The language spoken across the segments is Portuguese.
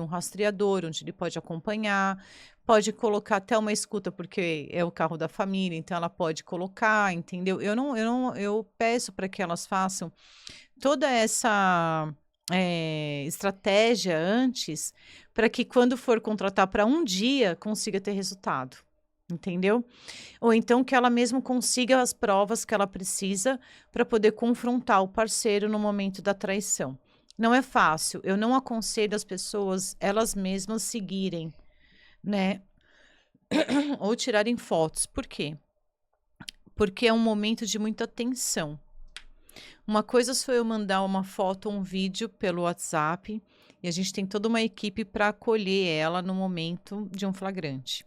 um rastreador, onde ele pode acompanhar, pode colocar até uma escuta, porque é o carro da família, então ela pode colocar, entendeu? Eu peço para que elas façam toda essa estratégia antes, para que quando for contratar para um dia, consiga ter resultado. Entendeu? Ou então que ela mesmo consiga as provas que ela precisa para poder confrontar o parceiro no momento da traição. Não é fácil. Eu não aconselho as pessoas elas mesmas seguirem, né? Ou tirarem fotos. Por quê? Porque é um momento de muita tensão. Uma coisa foi eu mandar uma foto ou um vídeo pelo WhatsApp e a gente tem toda uma equipe para acolher ela no momento de um flagrante.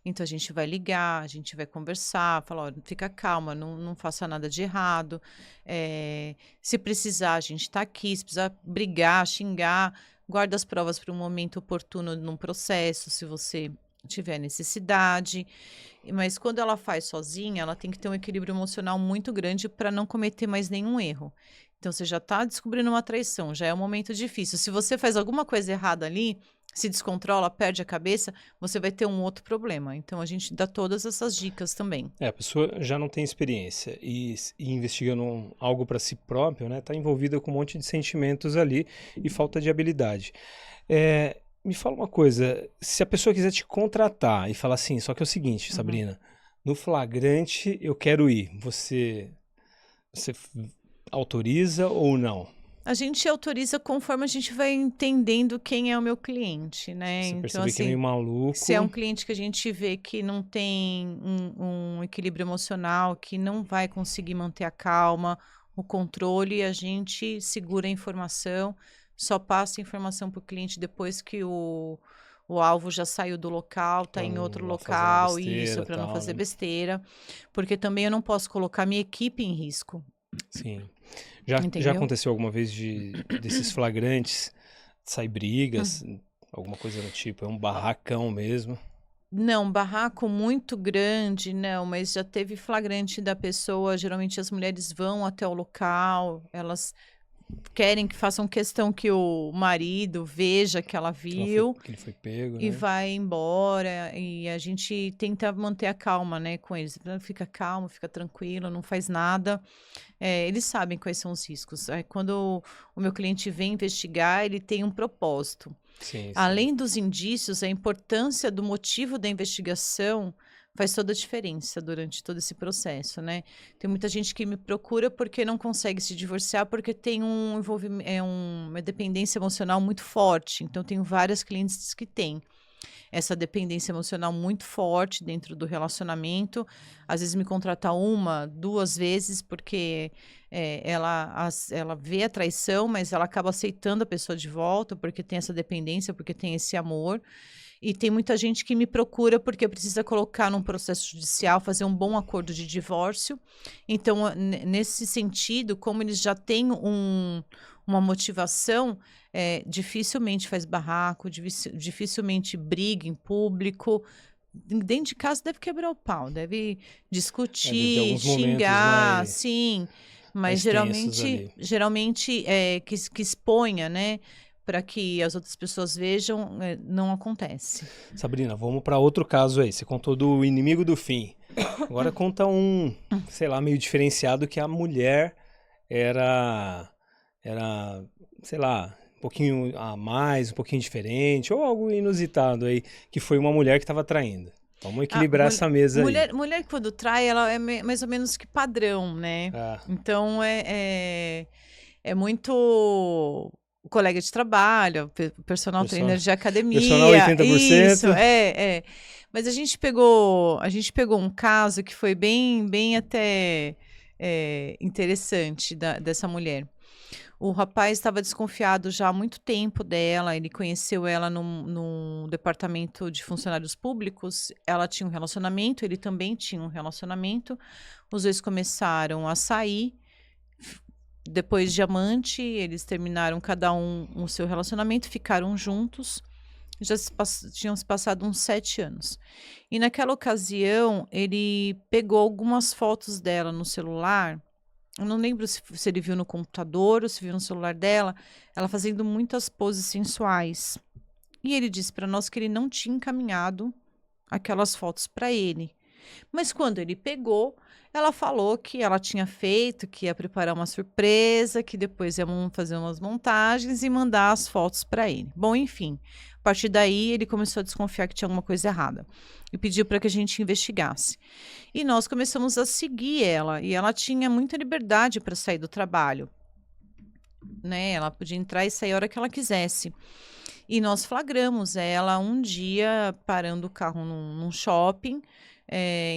Então a gente vai ligar, a gente vai conversar, falar, ó, fica calma, não faça nada de errado. Se precisar, a gente está aqui, se precisar brigar, xingar, guarda as provas para um momento oportuno num processo, se você tiver necessidade. Mas quando ela faz sozinha, ela tem que ter um equilíbrio emocional muito grande para não cometer mais nenhum erro. Então você já está descobrindo uma traição, já é um momento difícil. Se você faz alguma coisa errada ali, se descontrola, perde a cabeça, você vai ter um outro problema. Então a gente dá todas essas dicas também. A pessoa já não tem experiência e investigando algo para si próprio, né? Tá envolvida com um monte de sentimentos ali e falta de habilidade. Me fala uma coisa, se a pessoa quiser te contratar e falar assim, só que é o seguinte, Sabrina, no flagrante eu quero ir, você autoriza ou não? A gente autoriza conforme a gente vai entendendo quem é o meu cliente, né? Você Então, perceber que é meio assim, maluco. se é um cliente que a gente vê que não tem um equilíbrio emocional, que não vai conseguir manter a calma, o controle, a gente segura a informação, só passa a informação para o cliente depois que o alvo já saiu do local, está Pra em outro não fazer uma local, isso, besteira, para não tal, fazer né? besteira, porque também eu não posso colocar minha equipe em risco, Sim. Já entendeu? aconteceu alguma vez desses flagrantes, sair brigas, alguma coisa do tipo? É um barracão mesmo. Não, barraco muito grande, não, mas já teve flagrante da pessoa. Geralmente as mulheres vão até o local, elas querem que façam questão que o marido veja que ela viu Que ele foi pego, e né? vai embora. E a gente tenta manter a calma, né, com eles. Fica calmo, fica tranquilo, não faz nada. Eles sabem quais são os riscos. Quando o meu cliente vem investigar, ele tem um propósito. Sim, sim. Além dos indícios, a importância do motivo da investigação faz toda a diferença durante todo esse processo, né? Tem muita gente que me procura porque não consegue se divorciar porque tem um envolvimento, uma dependência emocional muito forte. Então, tenho várias clientes que têm essa dependência emocional muito forte dentro do relacionamento. Às vezes me contrata uma, duas vezes, porque ela vê a traição, mas ela acaba aceitando a pessoa de volta, porque tem essa dependência, porque tem esse amor. E tem muita gente que me procura porque precisa colocar num processo judicial, fazer um bom acordo de divórcio. Então, nesse sentido, como eles já têm uma motivação, dificilmente faz barraco, dificilmente briga em público. Dentro de casa deve quebrar o pau, deve Deve ter discutir, alguns momentos xingar, sim. Mas mais tensos geralmente, ali. geralmente que exponha, né? Para que as outras pessoas vejam, não acontece. Sabrina, vamos para outro caso aí. Você contou do inimigo do fim. Agora conta um, sei lá, meio diferenciado que a mulher era, sei lá, um pouquinho a mais, um pouquinho diferente, ou algo inusitado aí, que foi uma mulher que estava traindo. Vamos A equilibrar essa mesa aí. mulher que quando trai, ela é mais ou menos que padrão, né? Ah, Então, é muito o colega de trabalho, personal trainer de personal academia, isso, 80%. Mas a gente pegou um caso que foi bem até interessante dessa mulher. O rapaz estava desconfiado já há muito tempo dela, ele conheceu ela num departamento de funcionários públicos, ela tinha um relacionamento, ele também tinha um relacionamento, os dois começaram a sair, depois de amante, eles terminaram cada um o seu relacionamento, ficaram juntos, tinham se passado uns 7 anos. E naquela ocasião, ele pegou algumas fotos dela no celular, eu não lembro se ele viu no computador ou se viu no celular dela, ela fazendo muitas poses sensuais. E ele disse para nós que ele não tinha encaminhado aquelas fotos para ele. Mas quando ele pegou, ela falou que ela tinha feito, que ia preparar uma surpresa, que depois iam fazer umas montagens e mandar as fotos para ele. Bom, enfim, a partir daí ele começou a desconfiar que tinha alguma coisa errada e pediu para que a gente investigasse. E nós começamos a seguir ela, e ela tinha muita liberdade para sair do trabalho, né? Ela podia entrar e sair a hora que ela quisesse. E nós flagramos ela um dia parando o carro num shopping.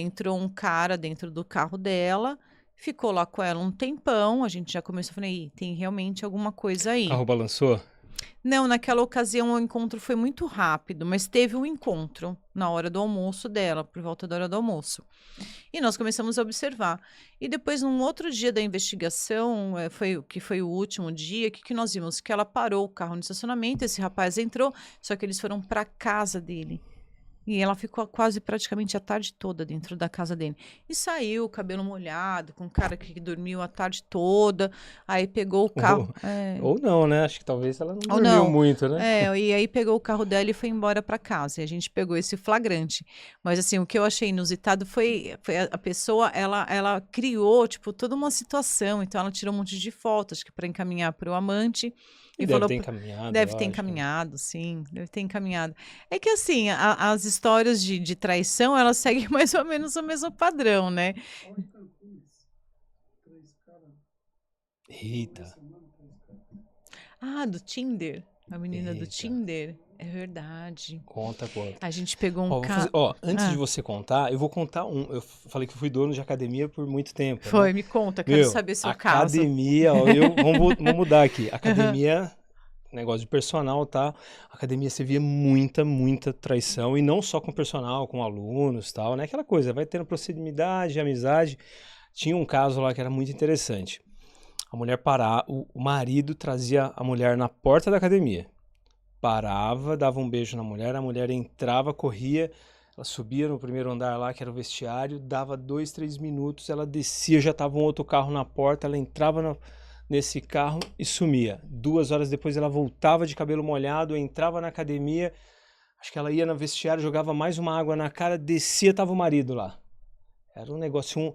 Entrou um cara dentro do carro dela, ficou lá com ela um tempão. A gente já começou a falar: "Ih, tem realmente alguma coisa O aí." carro balançou? Não, naquela ocasião o encontro foi muito rápido, mas teve um encontro na hora do almoço dela, por volta da hora do almoço. E nós começamos a observar. E depois, num outro dia da investigação, foi o último dia, que nós vimos? Que ela parou o carro no estacionamento, esse rapaz entrou, só que eles foram para a casa dele. E ela ficou quase praticamente a tarde toda dentro da casa dele. E saiu, cabelo molhado, com um cara que dormiu a tarde toda. Aí pegou o carro. Ou não, né? Acho que talvez ela não Ou dormiu não. muito, né? E aí pegou o carro dela e foi embora para casa. E a gente pegou esse flagrante. Mas assim, o que eu achei inusitado foi a pessoa, ela criou, tipo, toda uma situação. Então ela tirou um monte de fotos, que para encaminhar para o amante. E deve ter encaminhado, Deve eu ter acho. encaminhado, sim, deve ter encaminhado. É que assim, as histórias de traição, elas seguem mais ou menos o mesmo padrão, né? Eita. Ah, do Tinder. A menina do Eita. Tinder. É verdade. Conta. A gente pegou um Vou fazer- caso. antes de você contar, eu vou contar um. Eu falei que eu fui dono de academia por muito tempo, né? Foi, me conta, quero saber seu caso. Academia, ó, vamos mudar aqui. Academia, negócio de personal, tá? Academia, você via muita traição, e não só com personal, com alunos, tal, né? Aquela coisa, vai tendo proximidade, amizade. Tinha um caso lá que era muito interessante. A mulher o marido trazia a mulher na porta da academia. Parava, dava um beijo na mulher, a mulher entrava, corria, ela subia no primeiro andar lá, que era o vestiário, dava 2, 3 minutos, ela descia, já estava um outro carro na porta, ela entrava nesse carro e sumia. 2 horas depois ela voltava de cabelo molhado, entrava na academia, acho que ela ia no vestiário, jogava mais uma água na cara, descia, tava o marido lá. Era um negócio,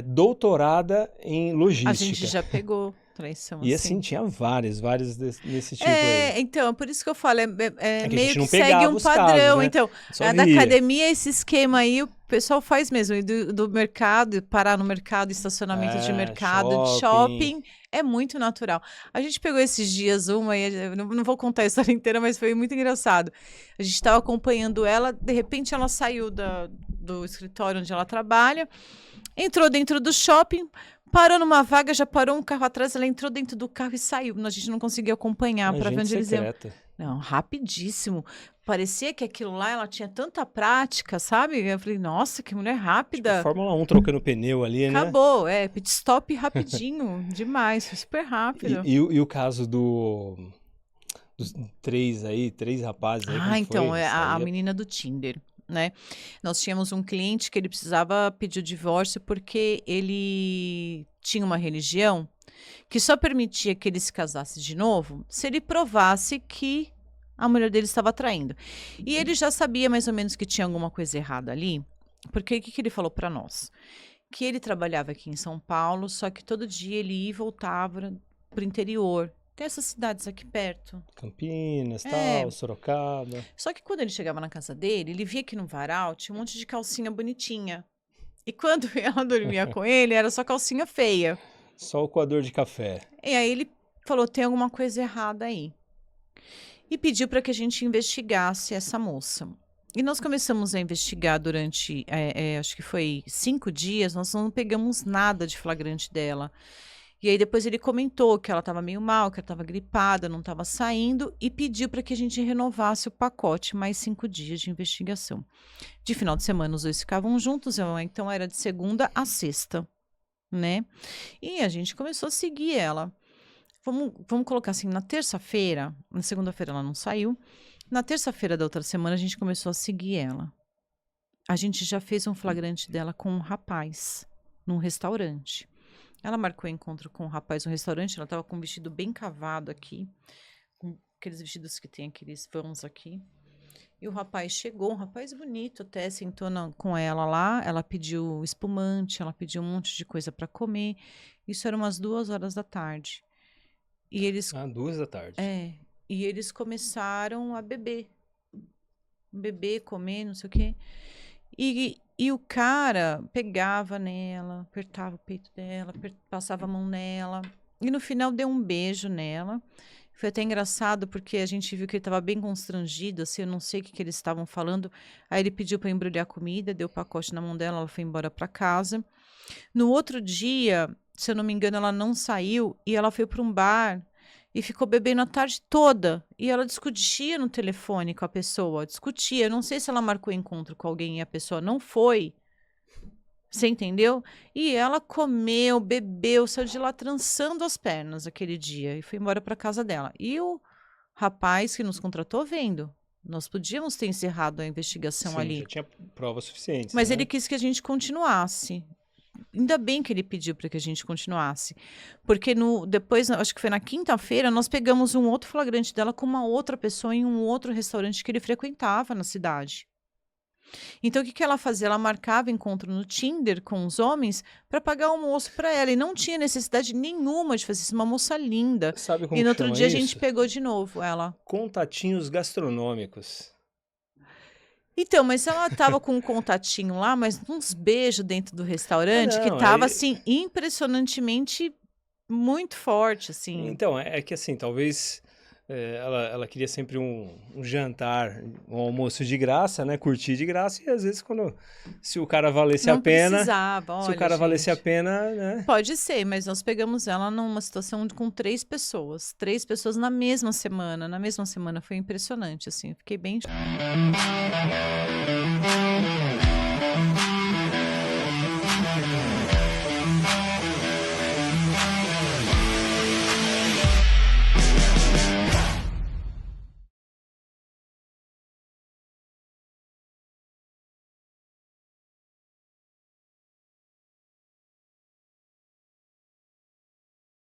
doutorada em logística. A gente já pegou traição E assim. assim, tinha várias nesse tipo aí. Então, por isso que eu falo, que a meio gente não que segue pegava um os padrão. casos, né? Então, Só da via. academia, esse esquema aí, o pessoal faz mesmo. E do mercado, parar no mercado, estacionamento de mercado, de shopping, é muito natural. A gente pegou esses dias uma, e eu não vou contar a história inteira, mas foi muito engraçado. A gente estava acompanhando ela, de repente ela saiu do escritório onde ela trabalha, entrou dentro do shopping, parou numa vaga, já parou um carro atrás, ela entrou dentro do carro e saiu. A gente não conseguia acompanhar para ver onde eles iam. Não, rapidíssimo. Parecia que aquilo lá, ela tinha tanta prática, sabe? Eu falei, nossa, que mulher rápida. Tipo, Fórmula 1 trocando pneu ali, né? Acabou, pit stop rapidinho, demais, foi super rápido. E o caso dos 3 rapazes aí, então, foi? a menina do Tinder, né? Nós tínhamos um cliente que ele precisava pedir o divórcio porque ele tinha uma religião que só permitia que ele se casasse de novo se ele provasse que a mulher dele estava traindo. E ele já sabia mais ou menos que tinha alguma coisa errada ali, porque o que ele falou para nós? Que ele trabalhava aqui em São Paulo, só que todo dia ele ia e voltava para o interior. Tem essas cidades aqui perto. Campinas, tal, Sorocaba. Só que quando ele chegava na casa dele, ele via que no varal tinha um monte de calcinha bonitinha. E quando ela dormia com ele, era só calcinha feia. Só o coador de café. E aí ele falou, tem alguma coisa errada aí. E pediu para que a gente investigasse essa moça. E nós começamos a investigar durante, acho que foi 5 dias, nós não pegamos nada de flagrante dela. E aí depois ele comentou que ela estava meio mal, que ela estava gripada, não estava saindo, e pediu para que a gente renovasse o pacote, mais 5 dias de investigação. De final de semana os dois ficavam juntos, então era de segunda a sexta, né? E a gente começou a seguir ela. Vamos colocar assim, na terça-feira, na segunda-feira ela não saiu, na terça-feira da outra semana a gente começou a seguir ela. A gente já fez um flagrante dela com um rapaz, num restaurante. Ela marcou encontro com um rapaz no restaurante, ela estava com um vestido bem cavado aqui, com aqueles vestidos que tem aqueles vãos aqui. E o rapaz chegou, um rapaz bonito até, sentou com ela lá, ela pediu espumante, ela pediu um monte de coisa para comer. Isso era umas 2 horas da tarde. E eles, 2 da tarde. e eles começaram a beber. Beber, comer, não sei o quê. E o cara pegava nela, apertava o peito dela, passava a mão nela. E no final deu um beijo nela. Foi até engraçado, porque a gente viu que ele estava bem constrangido, assim, eu não sei o que eles estavam falando. Aí ele pediu para embrulhar comida, deu o pacote na mão dela, ela foi embora para casa. No outro dia, se eu não me engano, ela não saiu e ela foi para um bar e ficou bebendo a tarde toda. E ela discutia no telefone com a pessoa, discutia. Eu não sei se ela marcou encontro com alguém e a pessoa não foi. Você entendeu? E ela comeu, bebeu, saiu de lá trançando as pernas aquele dia e foi embora para casa dela. E o rapaz que nos contratou vendo. Nós podíamos ter encerrado a investigação Sim, ali. já tinha provas suficientes, Mas né? ele quis que a gente continuasse. Ainda bem que ele pediu para que a gente continuasse. Porque depois, acho que foi na quinta-feira, nós pegamos um outro flagrante dela com uma outra pessoa em um outro restaurante que ele frequentava na cidade. Então, o que ela fazia? Ela marcava encontro no Tinder com os homens para pagar almoço para ela. E não tinha necessidade nenhuma de fazer isso. Uma moça linda. Sabe como E no que outro chama dia a isso? gente pegou de novo ela. Contatinhos gastronômicos. Então, mas ela tava com um contatinho lá, mas uns beijos dentro do restaurante que Não, tava, assim, impressionantemente muito forte, assim. Então, é que assim, talvez ela queria sempre um jantar, um almoço de graça, né? Curtir de graça, e às vezes se o cara valesse a Não pena, precisava, se o olha, cara valesse a gente. pena, né? Pode ser, mas nós pegamos ela numa situação com 3 pessoas. 3 pessoas na mesma semana. Na mesma semana, foi impressionante, assim. Fiquei bem...